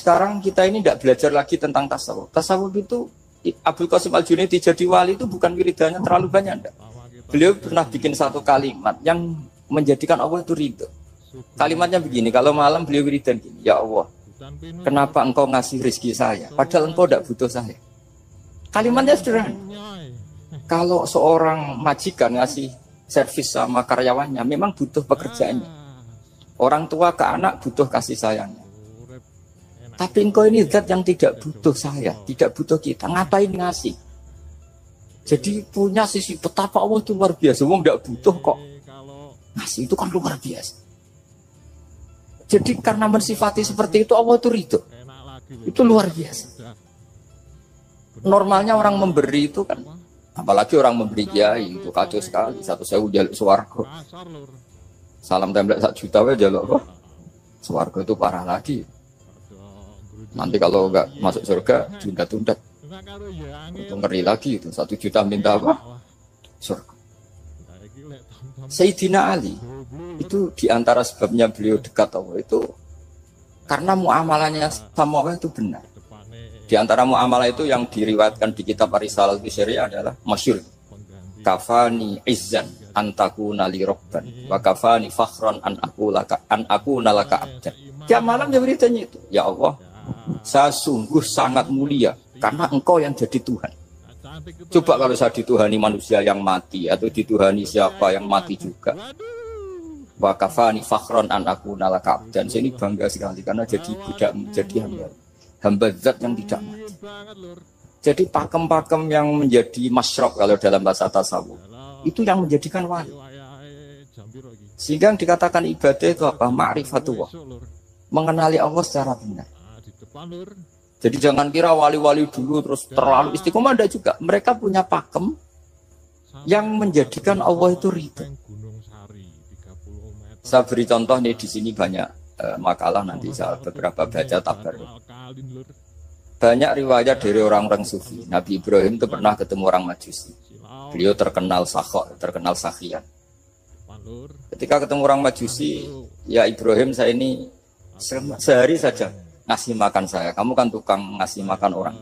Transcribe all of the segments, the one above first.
sekarang kita ini tidak belajar lagi tentang tasawuf. Tasawuf itu Abdul Qasim Al-Junaidi jadi wali itu bukan wiridannya terlalu banyak, enggak. Beliau pernah bikin satu kalimat yang menjadikan Allah itu ridho. Kalimatnya begini, kalau malam beliau wiridan gini, ya Allah, kenapa engkau ngasih rezeki saya, padahal engkau tidak butuh saya. Kalimatnya sederhana. Kalau seorang majikan ngasih servis sama karyawannya, memang butuh pekerjaannya. Orang tua ke anak butuh kasih sayangnya. Tapi engkau ini zat yang tidak butuh saya, tidak butuh kita, ngapain ngasih? Jadi punya sisi betapa Allah itu luar biasa. Wong tidak butuh kok ngasih, itu kan luar biasa. Jadi karena mensifati seperti itu Allah itu ridho. Itu luar biasa. Normalnya orang memberi itu kan, apalagi orang memberi kiai itu kacau sekali. 1.000 jaluk swarga. Salam template 1 juta wae jaluk kok. Swarga itu parah lagi. Nanti kalau enggak masuk surga tunda-tunda. Itu ngeri lagi itu 1 juta minta apa? Surga. Sayyidina Ali itu diantara sebabnya beliau dekat Allah itu karena muamalahnya sama Allah itu benar. Di antara muamalah itu yang diriwayatkan di kitab Ar-Risalah Syariah adalah masyhur. Kafani izzan antakuna li robban wa kafani fakhran an aku nalaka abdan. Tiap malam dia beritanya itu, ya Allah, saya sungguh sangat mulia karena engkau yang jadi Tuhan. Coba kalau saya dituhani manusia yang mati atau dituhani siapa yang mati juga. Wa kafani fakhran an aku nalaka abdan. Saya ini bangga sekali karena jadi budak, jadi hamba zat yang tidak mati. Jadi pakem-pakem yang menjadi masyrok kalau dalam bahasa tasawuf itu yang menjadikan wali. Sehingga yang dikatakan ibadah itu apa? Ma'rifatullah. Mengenali Allah secara benar. Jadi jangan kira wali-wali dulu terus terlalu istiqomah, ada juga. Mereka punya pakem yang menjadikan Allah itu ridho. Saya beri contoh nih, di sini banyak makalah, nanti saya beberapa baca tabar. Banyak riwayat dari orang-orang sufi. Nabi Ibrahim itu pernah ketemu orang Majusi. Beliau terkenal sakhok, terkenal sakhian. Ketika ketemu orang Majusi, ya Ibrahim, saya ini sehari saja ngasih makan saya. Kamu kan tukang ngasih makan orang.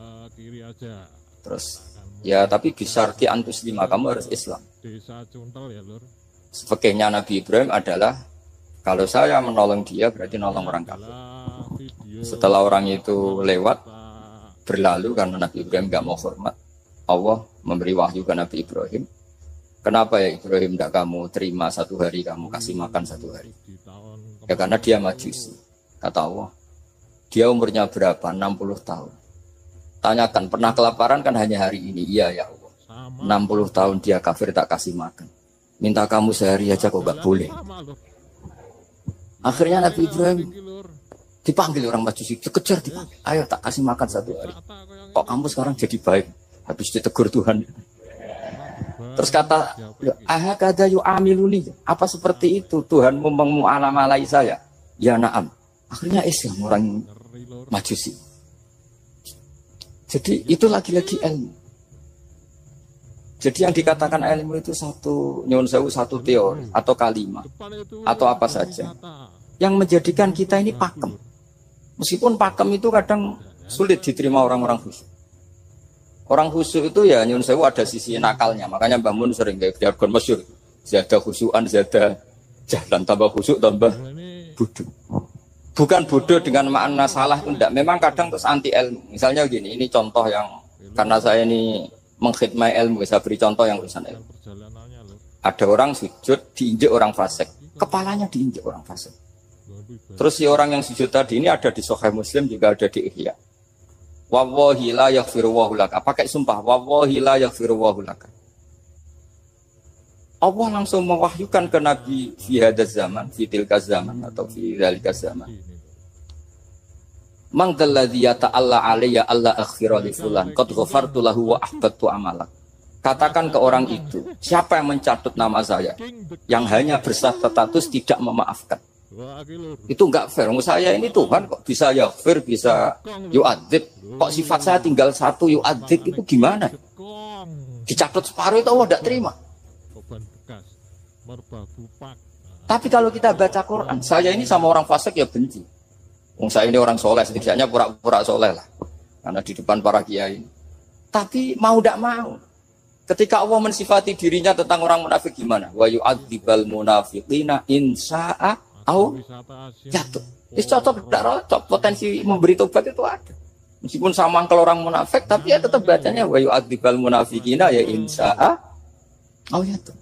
Terus, ya tapi bisarti antus lima, kamu harus Islam. Fakihnya Nabi Ibrahim adalah kalau saya menolong dia berarti nolong orang kafir. Setelah orang itu lewat berlalu karena Nabi Ibrahim gak mau hormat, Allah memberi wahyu ke Nabi Ibrahim. Kenapa ya Ibrahim tidak kamu terima 1 hari, kamu kasih makan 1 hari? Ya karena dia Majusi. Kata Allah, dia umurnya berapa? 60 tahun. Tanyakan, pernah kelaparan kan hanya hari ini? Iya ya Allah. 60 tahun dia kafir tak kasih makan. Minta kamu sehari aja kok gak boleh. Akhirnya Nabi Ibrahim dipanggil orang Majusi, dikejar dipanggil. Ayo tak kasih makan 1 hari. Kok kamu sekarang jadi baik? Habis ditegur Tuhan. Terus kata, ahakada yu'amiluni. Apa seperti itu Tuhan mengu'alamalai saya? Ya na'am. Akhirnya Islam orang Majusi. Jadi itu lagi-lagi ilmu. Jadi yang dikatakan ilmu itu satu teori atau kalimat atau apa saja yang menjadikan kita ini pakem. Meskipun pakem itu kadang sulit diterima orang-orang khusyuk. Orang khusyuk itu ya nyun sewu ada sisi nakalnya. Makanya Mbah Mun sering kayak jargon masyhur. Zada khusyuan, zada jalan, tambah khusyuk tambah bodoh. Bukan bodoh dengan makna salah, tidak. Memang kadang terus anti ilmu. Misalnya gini, ini contoh yang karena saya ini mengkhidmati ilmu, saya beri contoh yang urusan ilmu. Ada orang sujud diinjek orang fasik, kepalanya diinjek orang fasik. Terus si orang yang sujud tadi ini ada di Sahih Muslim, juga ada di Ihya. Wallahi la yaghfirullahu laka. Pakai sumpah, wallahi la yaghfirullahu laka. Allah langsung mewahyukan ke Nabi fi hadzal zaman, fi tilka zaman atau fi dzalika zaman. Man dzalladzi yata'alla alayya alla aghfira li fulan qad ghafartu lahu wa ahbattu amalak. Katakan ke orang itu, siapa yang mencatut nama saya yang hanya berstatus tidak memaafkan. Itu enggak fair. Saya ini Tuhan kok bisa yaghfir, bisa yu'adzib. Kok sifat saya tinggal 1 yu'adzib, itu gimana? Dicatut separuh itu Allah tidak terima. Tapi kalau kita baca Quran, saya ini sama orang fasik ya benci. Wong saya ini orang soleh, setidaknya pura-pura soleh lah. Karena di depan para kiai. Tapi mau tidak mau. Ketika Allah mensifati dirinya tentang orang munafik gimana? Wa yu'adzibal munafiqina insya'a au jatuh. Itu cocok, tidak cocok. Potensi memberi tobat itu ada. Meskipun sama kalau orang munafik, tapi ya tetap bacanya wa yu'adzibal munafiqina ya insya'a au jatuh.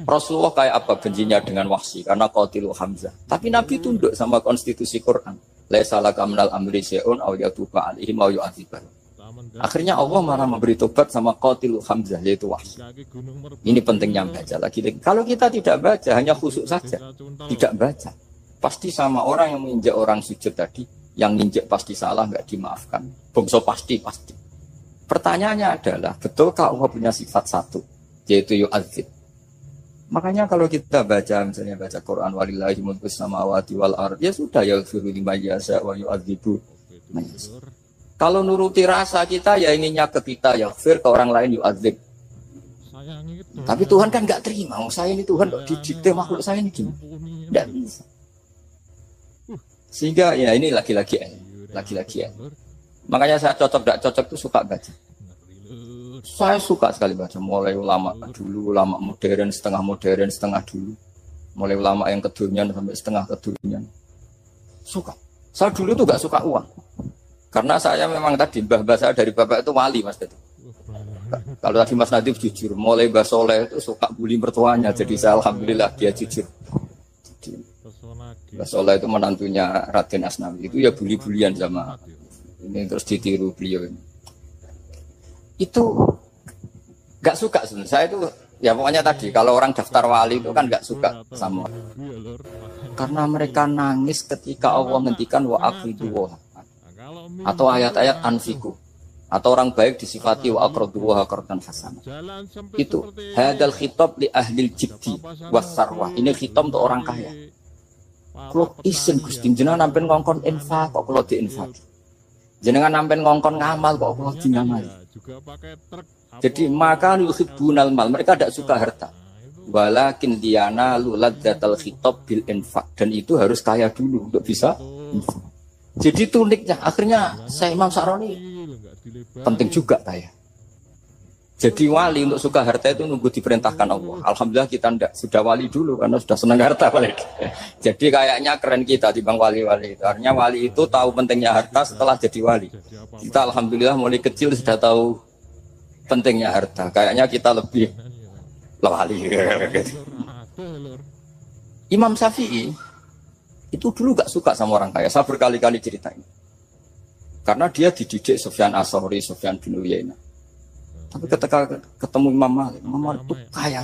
Rasulullah kayak apa bencinya dengan Wahsy karena qatilu Hamzah. Tapi Nabi tunduk sama konstitusi Quran. Laisa laka minal amri syai'un aw yatuba alaihim aw yu'adzibah. Akhirnya Allah malah memberi tobat sama qatilu Hamzah yaitu Wahsy. Ini pentingnya baca lagi. Kalau kita tidak baca hanya khusuk saja, tidak baca, pasti sama orang yang menginjak orang sujud tadi, yang injak pasti salah nggak dimaafkan. Bongso pasti. Pertanyaannya adalah betulkah Allah punya sifat satu yaitu yu'adzib? Makanya kalau kita baca misalnya baca Quran walillahi mulkus samawati wal ardh ya sudah ya yaghfiru liman yasha wa yu'adzibu man yasha. Kalau nuruti rasa kita ya inginnya ke kita yaghfir ke orang lain yu'adzib. Tapi Tuhan kan enggak terima. Saya ini Tuhan kok didikte makhluk saya ini gimana? Enggak bisa. Sehingga ya ini lagi-lagi. Makanya saya cocok enggak cocok itu suka baca. Saya suka sekali baca, mulai ulama dulu, ulama modern, setengah dulu. Mulai ulama yang kedunian sampai setengah kedunian. Suka. Saya dulu tuh gak suka uang. Karena saya memang tadi, mbah-mbah saya dari bapak itu wali mas itu. Kalau tadi Mas Nadif jujur, mulai Mbah Soleh itu suka bully mertuanya. Jadi saya alhamdulillah dia jujur. Mbah Soleh itu menantunya Raden Asnawi. Itu ya bully-bulian sama ini terus ditiru beliau ini. Itu gak suka sebenarnya. Saya itu ya pokoknya tadi kalau orang daftar wali itu kan gak suka sama karena mereka nangis ketika Allah ngendikan wa aqidu wa atau ayat-ayat anfiku atau orang baik disifati wa aqradu wa qardan hasanah. Itu hadal khitab li ahlil jiddi wasarwah. Ini khitab untuk orang kaya. Kalau isin Gusti jenengan nampen ngongkon infak kok kula diinfak. Jenengan nampen ngongkon ngamal kok kula ngamal. Jadi maka yuhibbunal mal, mereka tidak suka harta. Walakin diana luladzatal khitab bil infak, dan itu harus kaya dulu untuk bisa infak. Jadi itu uniknya. Akhirnya saya Imam Sa'roni penting juga kaya. Jadi wali untuk suka harta itu nunggu diperintahkan Allah. Alhamdulillah kita tidak sudah wali dulu karena sudah senang harta balik. Jadi kayaknya keren kita dibanding wali-wali itu. Artinya wali itu tahu pentingnya harta setelah jadi wali. Kita alhamdulillah mulai kecil sudah tahu pentingnya harta. Kayaknya kita lebih wali. Imam Syafi'i itu dulu gak suka sama orang kaya. Saya berkali-kali ceritain. Karena dia dididik Sufyan As-Tsauri, Sufyan bin Uyainah. Tapi ketika ketemu Imam Malik itu kaya.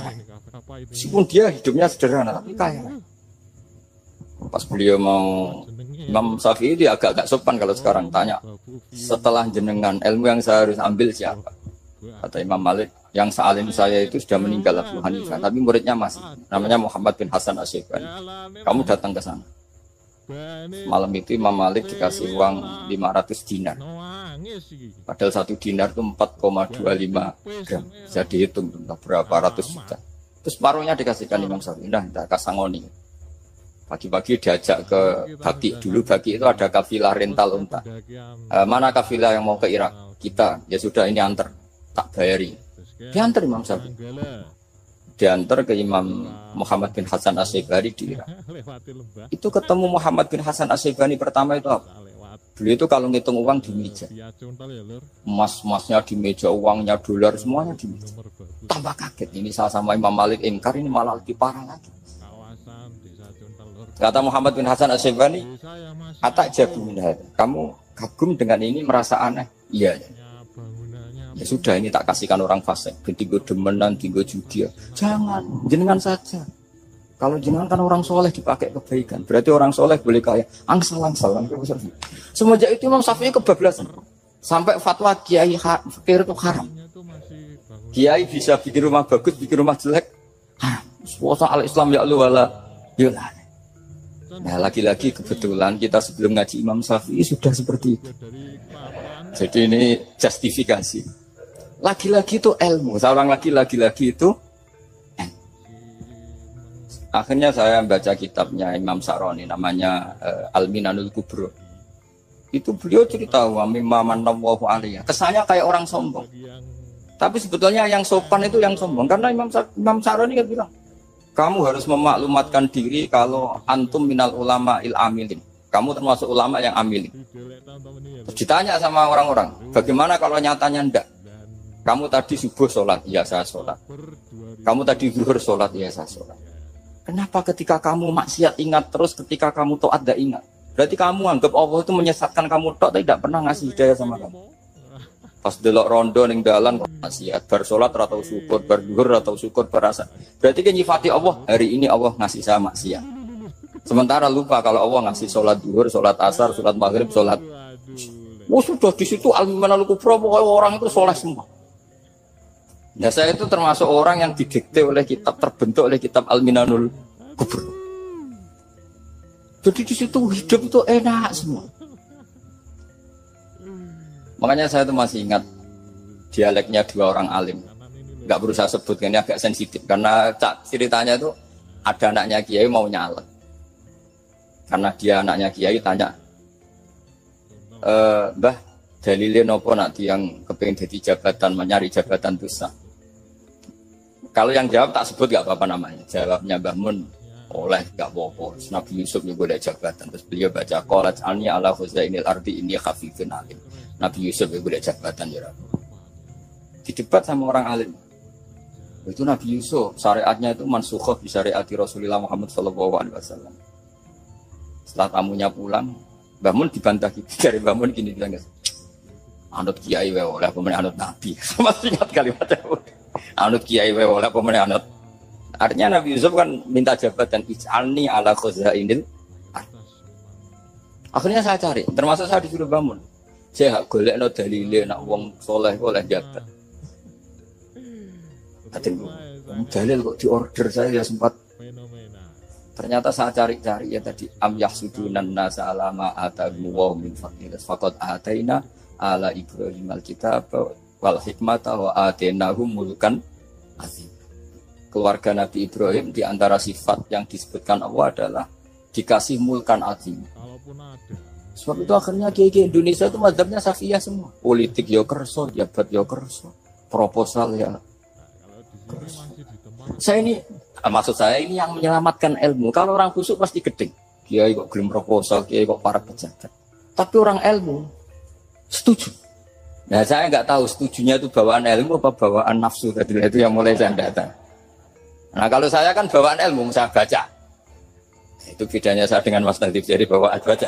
Meskipun dia hidupnya sederhana, tapi kaya. Pas beliau mau Imam Syafi'i dia agak sopan kalau sekarang tanya. Setelah jenengan ilmu yang saya harus ambil siapa? Kata Imam Malik, yang sealim saya itu sudah meninggal Abu Hanifah, tapi muridnya masih. Namanya Muhammad bin Hasan Asy-Syaibani. Kamu datang ke sana. Malam itu Imam Malik dikasih uang 500 dinar. Padahal 1 dinar itu 4,25 gram. Bisa dihitung berapa ratus juta. Terus paruhnya dikasihkan Imam Syafi'i. Nah, kasangoni. Pagi-pagi diajak ke Baki. Dulu Baki itu ada kafilah rental unta. Mana kafilah yang mau ke Irak? Kita. Ya sudah ini antar. Tak bayari. Diantar Imam Syafi'i. Diantar ke Imam Muhammad bin Hasan Asy-Syaibani di Irak. Itu ketemu Muhammad bin Hasan Asy-Syaibani pertama itu apa? Beliau itu kalau ngitung uang di meja. Emas-emasnya di meja, uangnya dolar semuanya di meja. Tambah kaget. Ini saya sama Imam Malik ingkar, ini malah lebih parah lagi. Kata Muhammad bin Hasan Asy-Syaibani, "Atak jabu minha." Kamu kagum dengan ini, merasa aneh? Iya. Ya sudah, ini tak kasihkan orang fasik. Tinggo demenan, tinggo judi. Jangan, jenengan saja. Kalau jenengan kan orang soleh dipakai kebaikan. Berarti orang soleh boleh kaya. Angsal-angsal. Semenjak itu Imam Syafi'i kebablasan. Sampai fatwa kiai fakir itu haram. Kiai bisa bikin rumah bagus, bikin rumah jelek. Haram. Suasa al-Islam ya Allah wala yulah. Nah lagi-lagi kebetulan kita sebelum ngaji Imam Syafi'i sudah seperti itu. Jadi ini justifikasi. Lagi-lagi itu ilmu. Seorang lagi-lagi itu Akhirnya saya baca kitabnya Imam Sa'roni namanya Al-Minanul Kubro. Itu beliau cerita wa mimma manallahu alaihi. Kesannya kayak orang sombong. Tapi sebetulnya yang sopan itu yang sombong karena Imam Sa'roni kan bilang, kamu harus memaklumatkan diri kalau antum minal ulama il amilin. Kamu termasuk ulama yang amilin. Terus ditanya sama orang-orang, bagaimana kalau nyatanya ndak? Kamu tadi subuh sholat, ya saya sholat. Kamu tadi zuhur sholat, ya saya sholat. Kenapa ketika kamu maksiat ingat terus, ketika kamu taat tidak ingat? Berarti kamu anggap Allah itu menyesatkan kamu tok, tapi tidak pernah ngasih hidayah sama kamu. Pas delok rondo ning dalan kok maksiat, bar sholat atau syukur, bar zuhur atau syukur berasa. Berarti kan nyifati Allah, hari ini Allah ngasih saya maksiat. Sementara lupa kalau Allah ngasih sholat zuhur, sholat asar, sholat maghrib, sholat. Oh sudah di situ Al-Minanul Kubro, orang itu soleh semua. Nah saya itu termasuk orang yang didikte oleh kitab, terbentuk oleh kitab Al-Minanul Kubro. Jadi di situ hidup itu enak semua. Makanya saya itu masih ingat dialeknya dua orang alim. Nggak berusaha sebut, ini agak sensitif karena ceritanya itu ada anaknya kiai mau nyalek. Karena dia anaknya kiai tanya, Mbah dalilnya nopo nanti yang kepengen jadi jabatan, mencari jabatan besar. Kalau yang jawab tak sebut gak apa-apa namanya. Jawabnya Mbah Mun oleh gak apa-apa. Nabi Yusuf juga ada jabatan. Terus beliau baca qalat alni ala khuzainil ardi ini khafifun alim. Nabi Yusuf juga ada jabatan ya. Didebat sama orang alim. Itu Nabi Yusuf syariatnya itu mansukhah di syariati Rasulullah Muhammad SAW. Setelah tamunya pulang, Mbah Mun dibantah gitu. Dari Mbah Mun gini bilang, anut kiai wae oleh pemenang anut Nabi. Sama ingat kalimatnya. Anut kiai wae oleh pemenang anut. Artinya Nabi Yusuf kan minta jabatan ij'alni ala khuzainil. Akhirnya saya cari, termasuk saya disuruh bangun. Saya golekno dalile nak wong soleh oleh jabat. Katanya dalil kok diorder saya ya sempat. Ternyata saya cari-cari ya tadi am yahsudunan nasa alama atahum wa min fadlihi faqad ataina ala Ibrahim alkitab wal hikmata wa atainahum mulkan azim. Keluarga Nabi Ibrahim di antara sifat yang disebutkan Allah adalah dikasih mulkan azim. Sebab itu akhirnya kiai Indonesia itu mazhabnya Safiyah semua. Politik ya kerso, jabat ya kerso, proposal ya kerso. Saya ini maksud saya ini yang menyelamatkan ilmu. Kalau orang busuk pasti gedeng. Kiai kok gelem proposal, kiai kok para pejabat. Tapi orang ilmu setuju. Nah saya nggak tahu setujunya itu bawaan ilmu apa bawaan nafsu tadi itu yang mulai saya datang. Nah kalau saya kan bawaan ilmu saya baca. Itu bedanya saya dengan Mas Nadif jadi bawaan baca.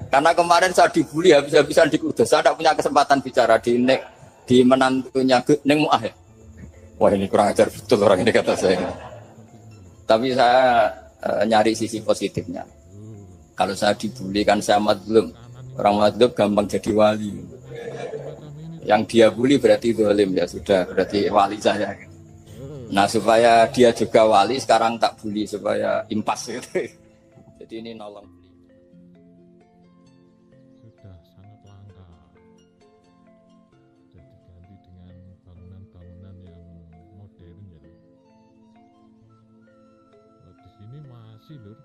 Karena kemarin saya dibully habis-habisan di Kudus. Saya tidak punya kesempatan bicara di menantunya Neng Mu'ah ya. Wah ini kurang ajar betul orang ini kata saya. Tapi saya nyari sisi positifnya. Kalau saya dibully kan saya madlum. Orang madlum gampang jadi wali. Yang dia bully berarti zalim ya sudah berarti wali saya. Nah supaya dia juga wali sekarang tak bully supaya impas gitu. Jadi ini nolong. Sudah sangat langka. Sudah diganti dengan bangunan-bangunan yang modern ya. Nah, di sini masih lur,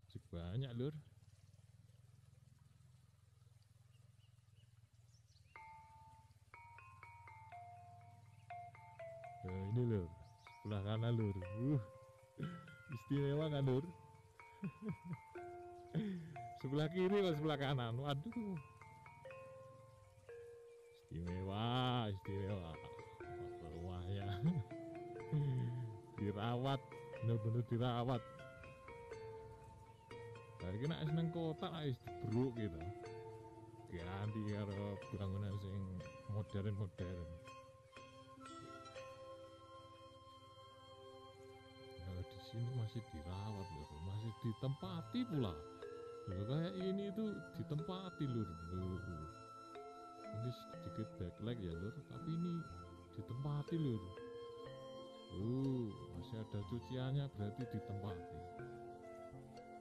masih banyak lur. Nah, ini lur, sebelah kanan lur. Istimewa kan lur. Sebelah kiri atau sebelah kanan? Waduh. Istimewa. Rumahnya dirawat, bener-bener dirawat. Dari kena seneng kota is diberuk gitu. Ganti karo bangunan sing modern. Nah, di sini masih dirawat loh, masih ditempati pula. Loh, kayak ini tuh ditempati lur. Ini sedikit backlight ya lur, tapi ini ditempati lur. Masih ada cuciannya berarti ditempati.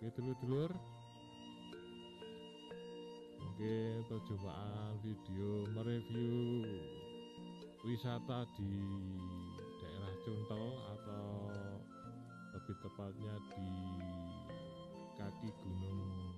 Oke dulur-dulur, mungkin percobaan video mereview wisata di daerah Cuntel atau lebih tepatnya di kaki gunung